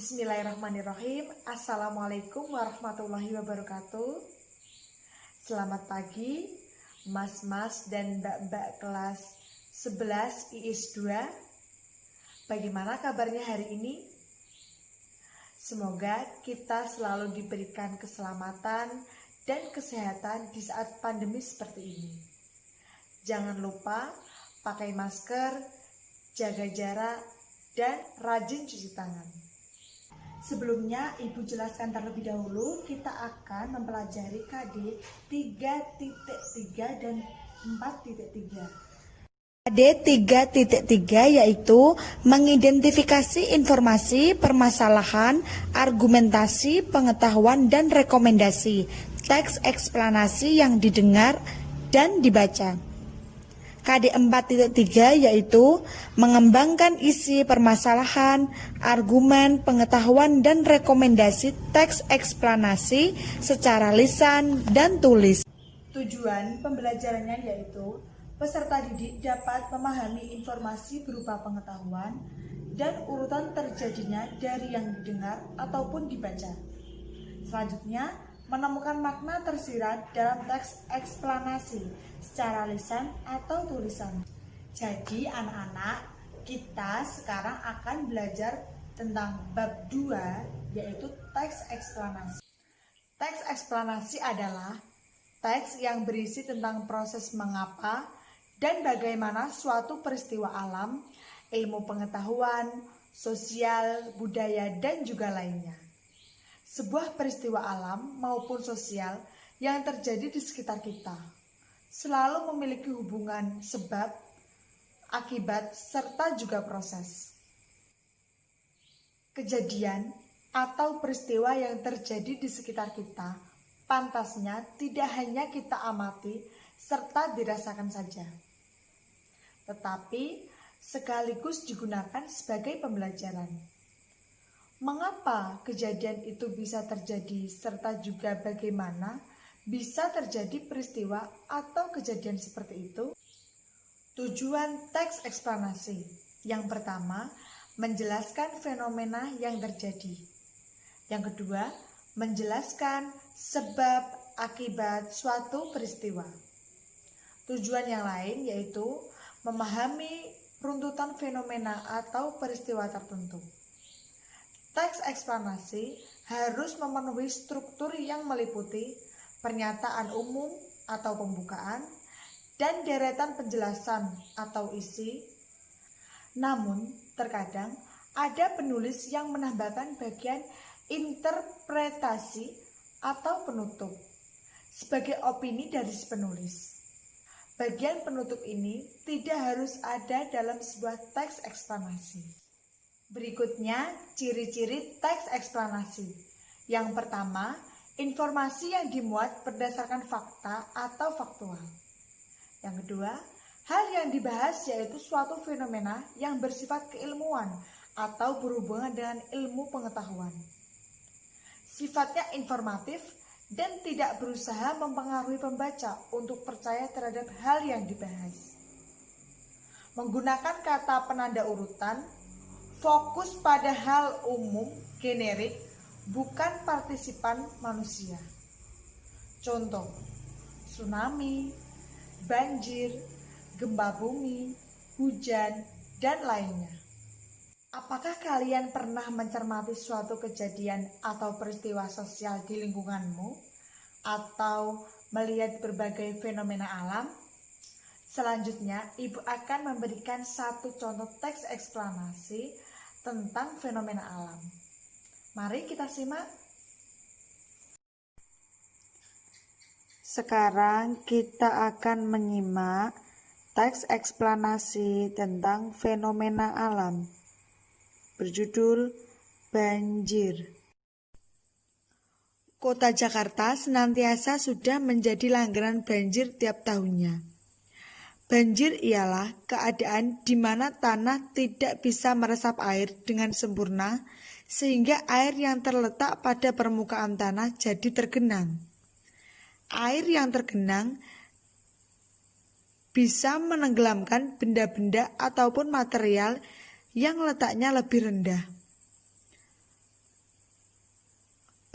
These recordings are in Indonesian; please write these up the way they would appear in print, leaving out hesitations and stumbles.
Bismillahirrahmanirrahim. Assalamualaikum warahmatullahi wabarakatuh. Selamat pagi, mas-mas dan mbak-mbak kelas 11 IIS 2. Bagaimana kabarnya hari ini? Semoga kita selalu diberikan keselamatan dan kesehatan di saat pandemi seperti ini. Jangan lupa pakai masker, jaga jarak, dan rajin cuci tangan. Sebelumnya, Ibu jelaskan terlebih dahulu, kita akan mempelajari KD 3.3 dan 4.3. KD 3.3 yaitu mengidentifikasi informasi, permasalahan, argumentasi, pengetahuan, dan rekomendasi, teks eksplanasi yang didengar dan dibaca. KD 4.3 yaitu mengembangkan isi permasalahan, argumen, pengetahuan, dan rekomendasi teks eksplanasi secara lisan dan tulis. Tujuan pembelajarannya yaitu peserta didik dapat memahami informasi berupa pengetahuan dan urutan terjadinya dari yang didengar ataupun dibaca. Selanjutnya, menemukan makna tersirat dalam teks eksplanasi secara lisan atau tulisan. Jadi anak-anak, kita sekarang akan belajar tentang bab 2 yaitu teks eksplanasi. Teks eksplanasi adalah teks yang berisi tentang proses mengapa dan bagaimana suatu peristiwa alam, ilmu pengetahuan, sosial, budaya, dan juga lainnya. Sebuah peristiwa alam maupun sosial yang terjadi di sekitar kita selalu memiliki hubungan sebab, akibat, serta juga proses. Kejadian atau peristiwa yang terjadi di sekitar kita pantasnya tidak hanya kita amati serta dirasakan saja, tetapi sekaligus digunakan sebagai pembelajaran. Mengapa kejadian itu bisa terjadi serta juga bagaimana bisa terjadi peristiwa atau kejadian seperti itu? Tujuan teks eksplanasi. Yang pertama, menjelaskan fenomena yang terjadi. Yang kedua, menjelaskan sebab akibat suatu peristiwa. Tujuan yang lain yaitu memahami runtutan fenomena atau peristiwa tertentu. Teks eksplanasi harus memenuhi struktur yang meliputi pernyataan umum atau pembukaan dan deretan penjelasan atau isi. Namun, terkadang ada penulis yang menambahkan bagian interpretasi atau penutup sebagai opini dari si penulis. Bagian penutup ini tidak harus ada dalam sebuah teks eksplanasi. Berikutnya, ciri-ciri teks eksplanasi. Yang pertama, informasi yang dimuat berdasarkan fakta atau faktual. Yang kedua, hal yang dibahas yaitu suatu fenomena yang bersifat keilmuan atau berhubungan dengan ilmu pengetahuan. Sifatnya informatif dan tidak berusaha mempengaruhi pembaca untuk percaya terhadap hal yang dibahas. Menggunakan kata penanda urutan, fokus pada hal umum, generik, bukan partisipan manusia. Contoh, tsunami, banjir, gempa bumi, hujan, dan lainnya. Apakah kalian pernah mencermati suatu kejadian atau peristiwa sosial di lingkunganmu? Atau melihat berbagai fenomena alam? Selanjutnya, Ibu akan memberikan satu contoh teks eksplanasi tentang fenomena alam. Mari kita simak. Sekarang kita akan menyimak teks eksplanasi tentang fenomena alam. Berjudul Banjir. Kota Jakarta senantiasa sudah menjadi langganan banjir tiap tahunnya. Banjir ialah keadaan di mana tanah tidak bisa meresap air dengan sempurna sehingga air yang terletak pada permukaan tanah jadi tergenang. Air yang tergenang bisa menenggelamkan benda-benda ataupun material yang letaknya lebih rendah.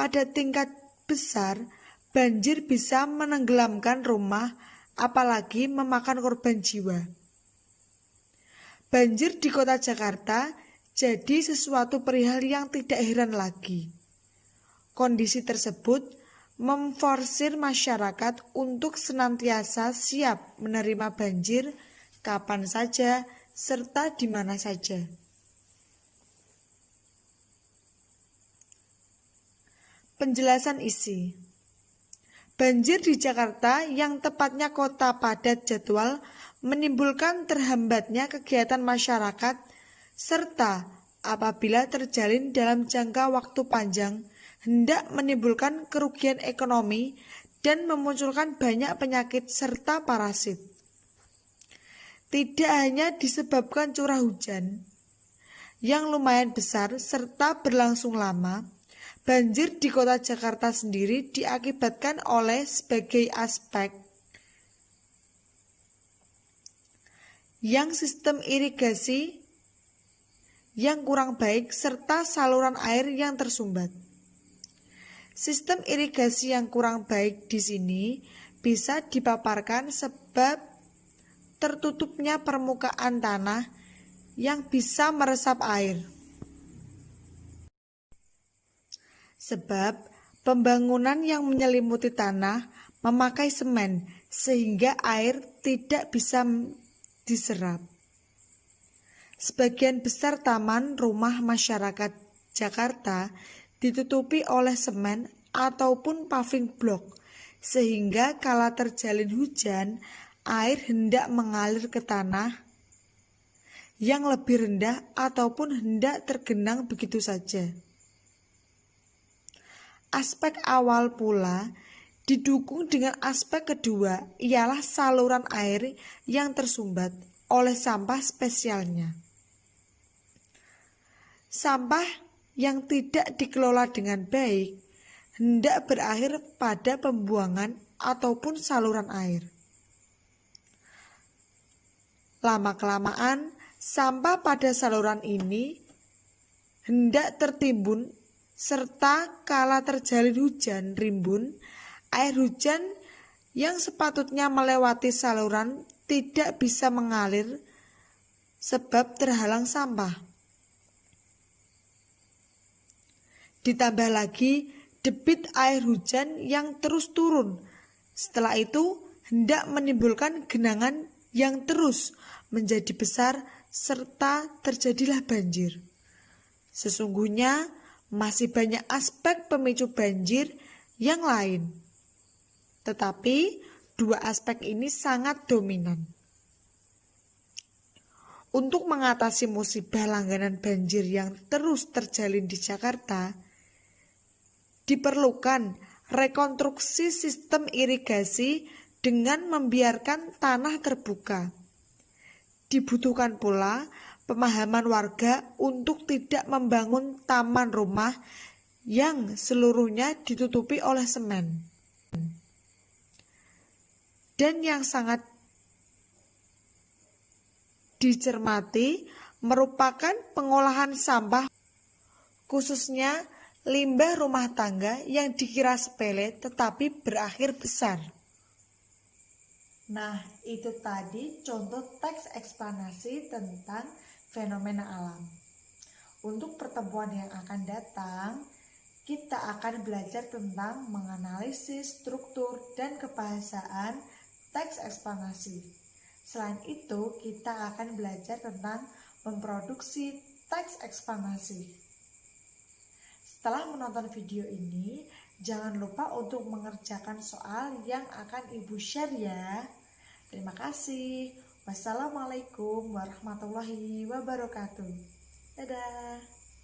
Pada tingkat besar, banjir bisa menenggelamkan rumah, apalagi memakan korban jiwa. Banjir di kota Jakarta jadi sesuatu perihal yang tidak heran lagi. Kondisi tersebut memforsir masyarakat untuk senantiasa siap menerima banjir kapan saja serta di mana saja. Penjelasan isi. Banjir di Jakarta, yang tepatnya kota padat jadwal, menimbulkan terhambatnya kegiatan masyarakat serta apabila terjalin dalam jangka waktu panjang hendak menimbulkan kerugian ekonomi dan memunculkan banyak penyakit serta parasit. Tidak hanya disebabkan curah hujan yang lumayan besar serta berlangsung lama, banjir di kota Jakarta sendiri diakibatkan oleh sebagai aspek yang sistem irigasi yang kurang baik serta saluran air yang tersumbat. Sistem irigasi yang kurang baik di sini bisa dipaparkan sebab tertutupnya permukaan tanah yang bisa meresap air. Sebab pembangunan yang menyelimuti tanah memakai semen sehingga air tidak bisa diserap. Sebagian besar taman rumah masyarakat Jakarta ditutupi oleh semen ataupun paving block, sehingga kala terjalin hujan, air hendak mengalir ke tanah yang lebih rendah ataupun hendak tergenang begitu saja. Aspek awal pula didukung dengan aspek kedua, ialah saluran air yang tersumbat oleh sampah spesialnya. Sampah yang tidak dikelola dengan baik hendak berakhir pada pembuangan ataupun saluran air. Lama-kelamaan, sampah pada saluran ini hendak tertimbun serta kala terjalin hujan rimbun, air hujan yang sepatutnya melewati saluran tidak bisa mengalir sebab terhalang sampah. Ditambah lagi debit air hujan yang terus turun. Setelah itu hendak menimbulkan genangan yang terus menjadi besar serta terjadilah banjir. Sesungguhnya masih banyak aspek pemicu banjir yang lain. Tetapi dua aspek ini sangat dominan. Untuk mengatasi musibah langganan banjir yang terus terjalin di Jakarta, diperlukan rekonstruksi sistem irigasi dengan membiarkan tanah terbuka. Dibutuhkan pula pemahaman warga untuk tidak membangun taman rumah yang seluruhnya ditutupi oleh semen. Dan yang sangat dicermati merupakan pengolahan sampah, khususnya limbah rumah tangga yang dikira sepele tetapi berakhir besar. Nah, itu tadi contoh teks eksplanasi tentang fenomena alam. Untuk pertemuan yang akan datang, kita akan belajar tentang menganalisis struktur dan kebahasaan teks eksplanasi. Selain itu, kita akan belajar tentang memproduksi teks eksplanasi. Setelah menonton video ini, jangan lupa untuk mengerjakan soal yang akan Ibu share ya. Terima kasih. Wassalamualaikum warahmatullahi wabarakatuh. Dadah.